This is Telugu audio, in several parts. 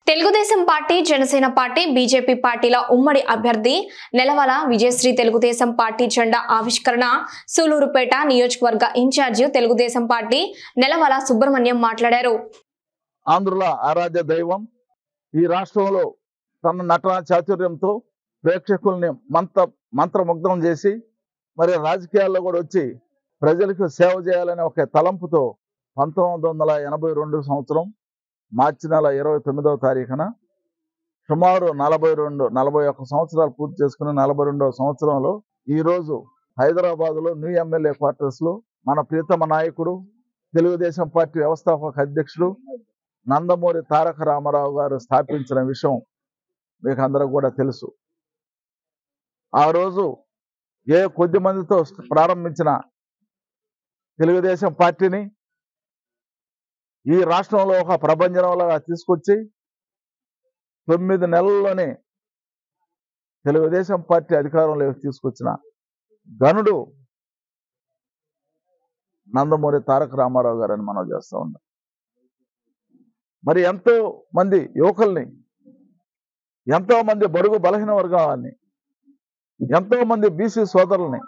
Telugu Desam party, Janasena party, BJP పార్టీల ఉమ్మడి అభ్యర్థి నెలవల విజయశ్రీ తెలుగుదేశం పార్టీ జెండా ఆవిష్కరణ సూలూరుపేట నియోజకవర్గ ఇన్ఛార్జి తెలుగుదేశం పార్టీ నెలవల సుబ్రహ్మణ్యం మాట్లాడారు. ఆంధ్రుల ఆరాధ్య దైవం ఈ రాష్ట్రంలో తన నటన చాతుర్యంతో ప్రేక్షకుల్ని మంత్రముగ్ధం చేసి మరి రాజకీయాల్లో కూడా వచ్చి ప్రజలకు సేవ చేయాలనే ఒక తలంపుతో 1982 సంవత్సరం మార్చి నెల 29వ తారీఖున సుమారు 41 సంవత్సరాలు పూర్తి చేసుకుని 42వ సంవత్సరంలో ఈరోజు హైదరాబాద్లో న్యూ ఎమ్మెల్యే క్వార్టర్స్లో మన ప్రియతమ నాయకుడు తెలుగుదేశం పార్టీ వ్యవస్థాపక అధ్యక్షుడు నందమూరి తారక రామారావు గారు స్థాపించిన విషయం మీకు అందరూ కూడా తెలుసు. ఆ రోజు కొద్ది మందితో ప్రారంభించిన తెలుగుదేశం పార్టీని ఈ రాష్ట్రంలో ఒక ప్రభంజనంలాగా తీసుకొచ్చి 9 నెలల్లోనే తెలుగుదేశం పార్టీ అధికారంలోకి తీసుకొచ్చిన గనుడు నందమూరి తారక రామారావు గారని మనం చేస్తూ ఉన్నాం. మరి ఎంతో మంది యువకుల్ని, ఎంతో మంది బడుగు బలహీన వర్గాలని, ఎంతో మంది బీసీ సోదరుల్ని,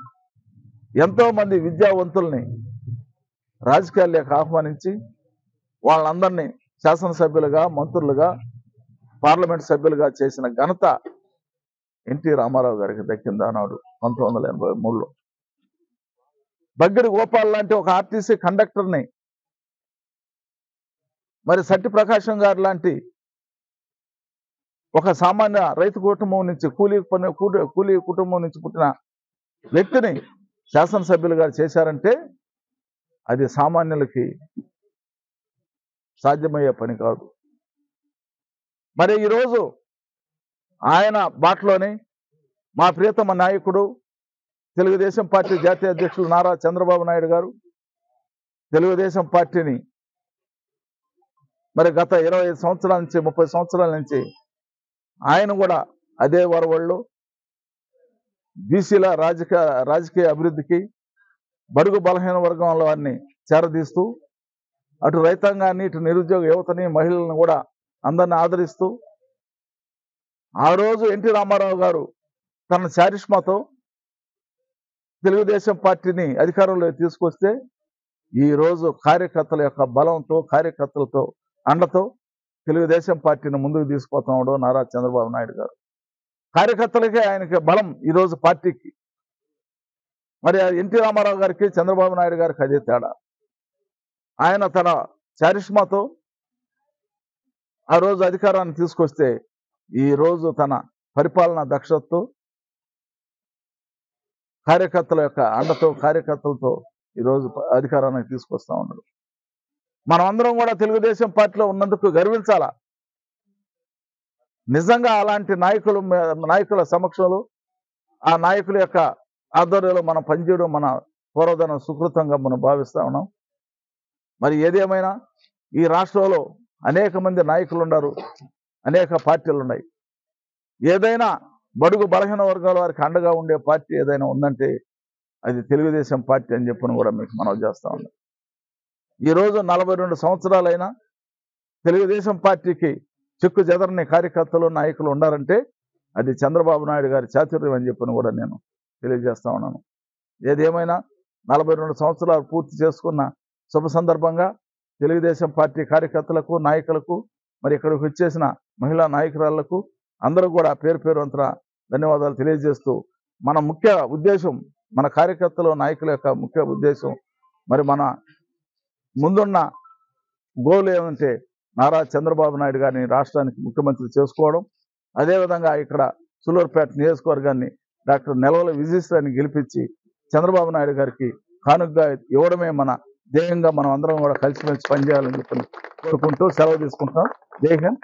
ఎంతో మంది విద్యావంతుల్ని రాజకీయాల్లోకి ఆహ్వానించి వాళ్ళందరినీ శాసనసభ్యులుగా, మంత్రులుగా, పార్లమెంట్ సభ్యులుగా చేసిన ఘనత ఎన్టీ రామారావు గారికి దక్కింది. ఆనాడు 1983లో బగ్గిడి గోపాల్ లాంటి ఒక ఆర్టీసీ కండక్టర్ని, మరి సట్టి ప్రకాశం గారు లాంటి ఒక సామాన్య రైతు కుటుంబం నుంచి కూలీ కుటుంబం నుంచి పుట్టిన వ్యక్తిని శాసనసభ్యులుగా చేశారంటే అది సామాన్యులకి సాధ్యమయ్యే పని కాదు. మరి ఈరోజు ఆయన బాటలోని మా ప్రియతమ నాయకుడు తెలుగుదేశం పార్టీ జాతీయ అధ్యక్షులు నారా చంద్రబాబు నాయుడు గారు తెలుగుదేశం పార్టీని మరి గత 25 సంవత్సరాల నుంచి 30 సంవత్సరాల నుంచి ఆయన కూడా అదే వరవళ్ళు బీసీల రాజకీయ అభివృద్ధికి, బడుగు బలహీన వర్గంలో వారిని చేరదీస్తూ అటు రైతాంగాన్ని, ఇటు నిరుద్యోగ యువతని, మహిళలను కూడా అందరిని ఆదరిస్తూ ఆ రోజు ఎన్టీ రామారావు గారు తన చారిష్మాతో తెలుగుదేశం పార్టీని అధికారంలోకి తీసుకొస్తే ఈరోజు కార్యకర్తల యొక్క బలంతో, కార్యకర్తలతో అండతో తెలుగుదేశం పార్టీని ముందుకు తీసుకుపోతున్నాడు నారా చంద్రబాబు నాయుడు గారు. కార్యకర్తలకే ఆయనకి బలం ఈరోజు పార్టీకి. మరి ఎన్టీ రామారావు గారికి, చంద్రబాబు నాయుడు గారికి అదే తేడా. ఆయన తన చారిష్మాతో ఆ రోజు అధికారాన్ని తీసుకొస్తే ఈరోజు తన పరిపాలనా దక్షతతో, కార్యకర్తల యొక్క అండతో, కార్యకర్తలతో ఈరోజు అధికారాన్ని తీసుకొస్తా ఉన్నాడు. మనం అందరం కూడా తెలుగుదేశం పార్టీలో ఉన్నందుకు గర్వించాలా. నిజంగా అలాంటి నాయకుల సమక్షంలో, ఆ నాయకుల యొక్క ఆధ్వర్యంలో మనం పనిచేయడం మన పూర్వధన సుకృతంగా మనం భావిస్తా ఉన్నాం. మరి ఏదేమైనా ఈ రాష్ట్రంలో అనేక మంది నాయకులు ఉన్నారు, అనేక పార్టీలు ఉన్నాయి. ఏదైనా బడుగు బలహీన వర్గాల వారికి అండగా ఉండే పార్టీ ఏదైనా ఉందంటే అది తెలుగుదేశం పార్టీ అని చెప్పని కూడా మీకు మనవి చేస్తా ఉన్నాం. ఈరోజు 42 సంవత్సరాలైనా తెలుగుదేశం పార్టీకి చెక్కు చెదరని కార్యకర్తలు, నాయకులు ఉండారంటే అది చంద్రబాబు నాయుడు గారి చాతుర్యం అని చెప్పని కూడా నేను తెలియజేస్తా ఉన్నాను. ఏదేమైనా 42 సంవత్సరాలు పూర్తి చేసుకున్న శుభ సందర్భంగా తెలుగుదేశం పార్టీ కార్యకర్తలకు, నాయకులకు, మరి ఇక్కడికి వచ్చేసిన మహిళా నాయకురాళ్లకు అందరూ కూడా పేరు పేరు అంతా ధన్యవాదాలు తెలియజేస్తూ, మన ముఖ్య ఉద్దేశం, మన కార్యకర్తలు, నాయకుల యొక్క ముఖ్య ఉద్దేశం, మరి మన ముందున్న గోల్ ఏమంటే నారా చంద్రబాబు నాయుడు గారిని రాష్ట్రానికి ముఖ్యమంత్రి చేసుకోవడం. అదేవిధంగా ఇక్కడ సూలూరుపేట నియోజకవర్గాన్ని డాక్టర్ నెలవల విజయశ్రీని గెలిపించి చంద్రబాబు నాయుడు గారికి కానుకగా ఇవ్వడమే మన ధ్యేయంగా మనం అందరం కూడా కలిసిమెలిసి పనిచేయాలని చెప్పి కోరుకుంటూ సెలవు తీసుకుంటాం. జై హింద్.